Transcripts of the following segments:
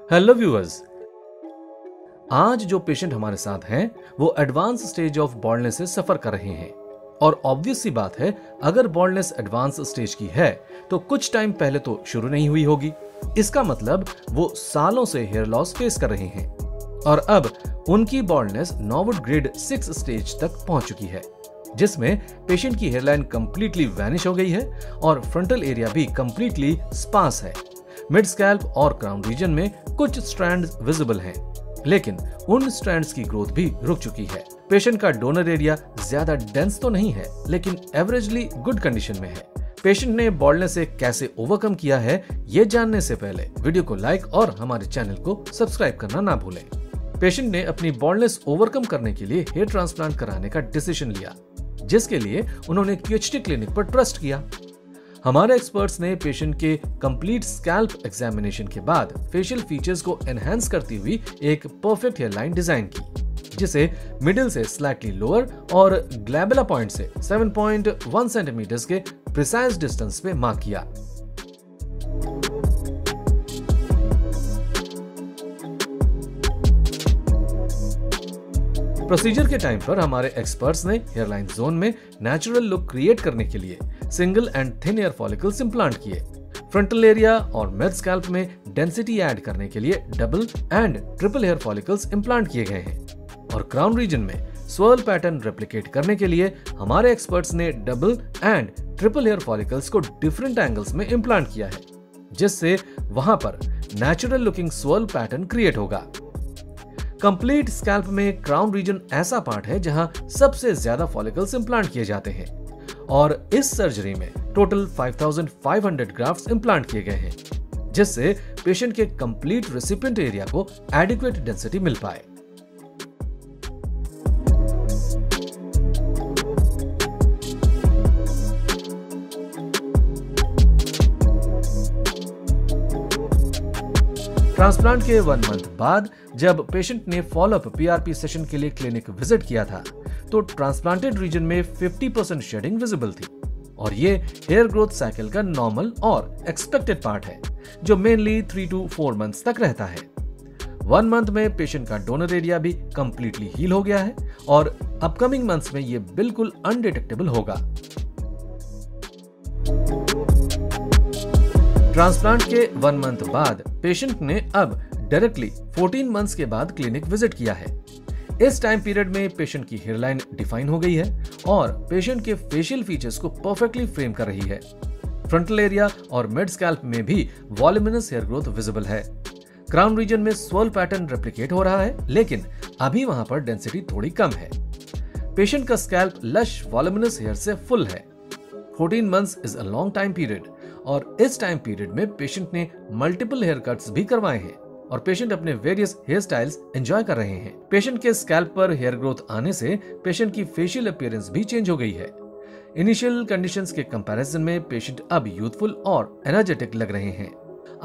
Hello viewers, आज जो patient हमारे साथ हैं वो एडवांस स्टेज ऑफ बॉल्डनेस से सफर कर रहे हैं और ऑब्वियस सी बात है, अगर बॉल्डनेस एडवांस स्टेज की है तो कुछ टाइम पहले तो शुरू नहीं हुई होगी। इसका मतलब वो सालों से हेयर लॉस फेस कर रहे हैं और अब उनकी बॉल्डनेस नॉर्वुड ग्रेड 6 स्टेज तक पहुंच चुकी है, जिसमें पेशेंट की हेयरलाइन कंप्लीटली वैनिश हो गई है और फ्रंटल एरिया भी कंप्लीटली स्पार्स है। मिड स्कैल्प और क्राउन रीजन में कुछ स्ट्रैंड्स विजिबल हैं, लेकिन उन स्ट्रैंड्स की ग्रोथ भी रुक चुकी है। पेशेंट का डोनर एरिया ज्यादा डेंस तो नहीं है, लेकिन एवरेजली गुड कंडीशन में है। पेशेंट ने बॉल्डनेस से कैसे ओवरकम किया है, ये जानने से पहले वीडियो को लाइक और हमारे चैनल को सब्सक्राइब करना ना भूलें। पेशेंट ने अपनी बॉल्डनेस ओवरकम करने के लिए हेयर ट्रांसप्लांट कराने का डिसीजन लिया, जिसके लिए उन्होंने QHT क्लिनिक पर ट्रस्ट किया। हमारे एक्सपर्ट्स ने पेशेंट के कंप्लीट स्कैल्प एग्जामिनेशन के बाद फेशियल फीचर्स को एनहांस करती हुई एक परफेक्ट हेयर लाइन डिजाइन की, जिसे मिडिल से स्लाइटली लोअर और ग्लैबुला पॉइंट से 7.1 सेंटीमीटर्स के प्रिसाइज डिस्टेंस पे मार्क किया। प्रोसीजर के टाइम पर हमारे एक्सपर्ट्स ने हेयरलाइन जोन में नेचुरल लुक क्रिएट करने के लिए single and thin hair follicles implant किए। फ्रंटल एरिया और मिड स्कैल्प में डेंसिटी ऐड करने के लिए double and triple hair follicles implant किए गए हैं और क्राउन रीजन में स्वर्ल पैटर्न रेप्लिकेट करने के लिए हमारे एक्सपर्ट्स ने double and triple hair follicles को डिफरेंट एंगल्स में इंप्लांट किया है, जिससे वहां पर natural looking swirl pattern create होगा। कंप्लीट स्कैल्प में क्राउन रीजन ऐसा पार्ट है जहां सबसे ज्यादा फॉलिकल्स इंप्लांट किए जाते हैं और इस सर्जरी में टोटल 5500 ग्राफ्ट्स इंप्लांट किए गए हैं, जिससे पेशेंट के कंप्लीट रेसिपिएंट एरिया को एडिक्वेट डेंसिटी मिल पाए। ट्रांसप्लांट के 1 मंथ बाद जब पेशेंट ने फॉलोअप PRP सेशन के लिए क्लिनिक विजिट किया था, तो ट्रांसप्लांटेड रीजन में 50% शेडिंग विजिबल थी और ये हेयर ग्रोथ साइकिल का नॉर्मल और एक्सपेक्टेड पार्ट है, जो मेनली 3 to 4 मंथ्स तक रहता है। 1 मंथ में पेशेंट का डोनर एरिया भी कंप्लीटली हील हो गया है और अपकमिंग मंथ्स में ये बिल्कुल अनडिटेक्टेबल होगा। ट्रांसप्लांट के 1 मंथ बाद पेशेंट ने अब डायरेक्टली 14 मंथ्स के बाद क्लिनिक विजिट किया है। इस टाइम पीरियड में पेशेंट की हेयरलाइन डिफाइन हो गई है और पेशेंट के फेशियल फीचर्स को परफेक्टली फ्रेम कर रही है। फ्रंटल एरिया और मिड स्कैल्प में भी वॉल्यूमिनस हेयर ग्रोथ विजिबल है। क्राउन रीजन में स्वर्ल पैटर्न रेप्लिकेट हो रहा है, लेकिन अभी वहां पर डेंसिटी थोड़ी कम है। पेशेंट का स्कैल्प लश वॉल्यूमिनस हेयर से फुल है। 14 months is a long time period और इस टाइम पीरियड में पेशेंट ने मल्टीपल हेयर कट्स भी करवाए हैं और पेशेंट अपने वेरियस हेयर स्टाइल्स एंजॉय कर रहे हैं। पेशेंट के स्कैल्प पर हेयर ग्रोथ आने से पेशेंट की फेशियल अपीयरेंस भी चेंज हो गई है। इनिशियल कंडीशंस के कंपैरिजन में पेशेंट अब यूथफुल और एनर्जेटिक लग रहे हैं।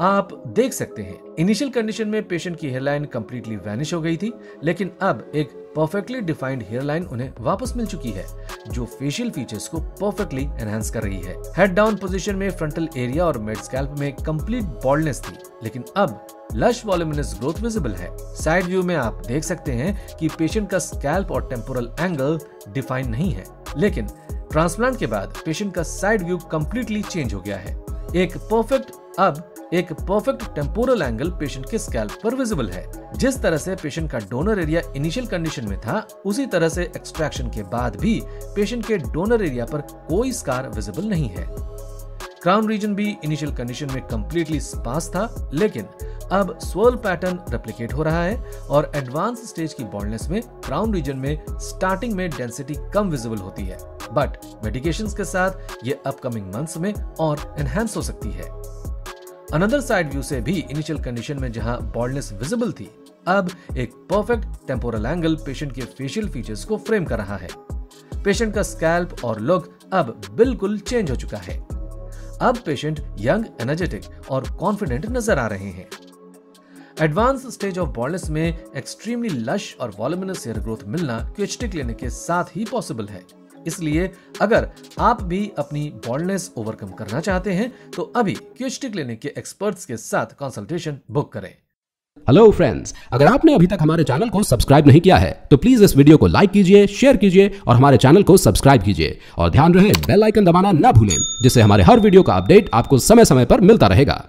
आप देख सकते हैं, इनिशियल कंडीशन में पेशेंट की हेयरलाइन कंप्लीटली वैनिश हो गई थी, लेकिन अब एक परफेक्टली डिफाइंड हेयरलाइन उन्हें वापस मिल चुकी है, जो फेशियल फीचर्स को परफेक्टली एनहांस कर रही है। हेड डाउन पोजीशन में फ्रंटल एरिया और मिड स्कैल्प में कंप्लीट बॉल्डनेस थी, लेकिन अब लश वॉल्यूमिनस ग्रोथ विजिबल है। साइड व्यू में आप देख सकते हैं कि पेशेंट का स्कैल्प और टेम्पोरल एंगल डिफाइन नहीं है, लेकिन ट्रांसप्लांट के बाद पेशेंट का साइड व्यू कंप्लीटली चेंज हो गया है। एक परफेक्ट टेम्पोरल एंगल पेशेंट के स्कैल्प पर विजिबल है। जिस तरह से पेशेंट का डोनर एरिया इनिशियल कंडीशन में था, उसी तरह से एक्सट्रैक्शन के बाद भी पेशेंट के डोनर एरिया पर कोई स्कार विजिबल नहीं है। क्राउन रीजन भी इनिशियल कंडीशन में कंप्लीटली स्पार्स था, लेकिन अब स्वर्ल पैटर्न रेप्लिकेट हो रहा है और एडवांस स्टेज की बॉल्डनेस में क्राउन रीजन में स्टार्टिंग में डेंसिटी कम विजिबल होती है, बट मेडिकेशंस के साथ ये अपकमिंग मंथ्स में और एनहांस हो सकती है। अनदर साइड व्यू से भी इनिशियल कंडीशन में जहां बॉल्डनेस विजिबल थी, अब एक परफेक्ट टेम्पोरल एंगल पेशेंट के फेशियल फीचर्स को फ्रेम कर रहा है। पेशेंट का स्कैल्प और लुक अब बिल्कुल चेंज हो चुका है। अब पेशेंट यंग, एनर्जेटिक और कॉन्फिडेंट नजर आ रहे हैं। एडवांस स्टेज ऑफ बॉल्डनेस में एक्सट्रीमली लश और वॉल्यूमिनस हेयर ग्रोथ मिलना QHT क्लिनिक के साथ ही पॉसिबल है। इसलिए अगर आप भी अपनी बॉल्डनेस ओवरकम करना चाहते हैं तो अभी QHT क्लिनिक के एक्सपर्ट्स के साथ कंसल्टेशन बुक करें। हेलो फ्रेंड्स, अगर आपने अभी तक हमारे चैनल को सब्सक्राइब नहीं किया है तो प्लीज इस वीडियो को लाइक कीजिए, शेयर कीजिए और हमारे चैनल को सब्सक्राइब कीजिए और ध्यान रहे बेल आइकन दबाना ना भूलें, जिससे हमारे हर वीडियो का अपडेट आपको समय समय पर मिलता रहेगा।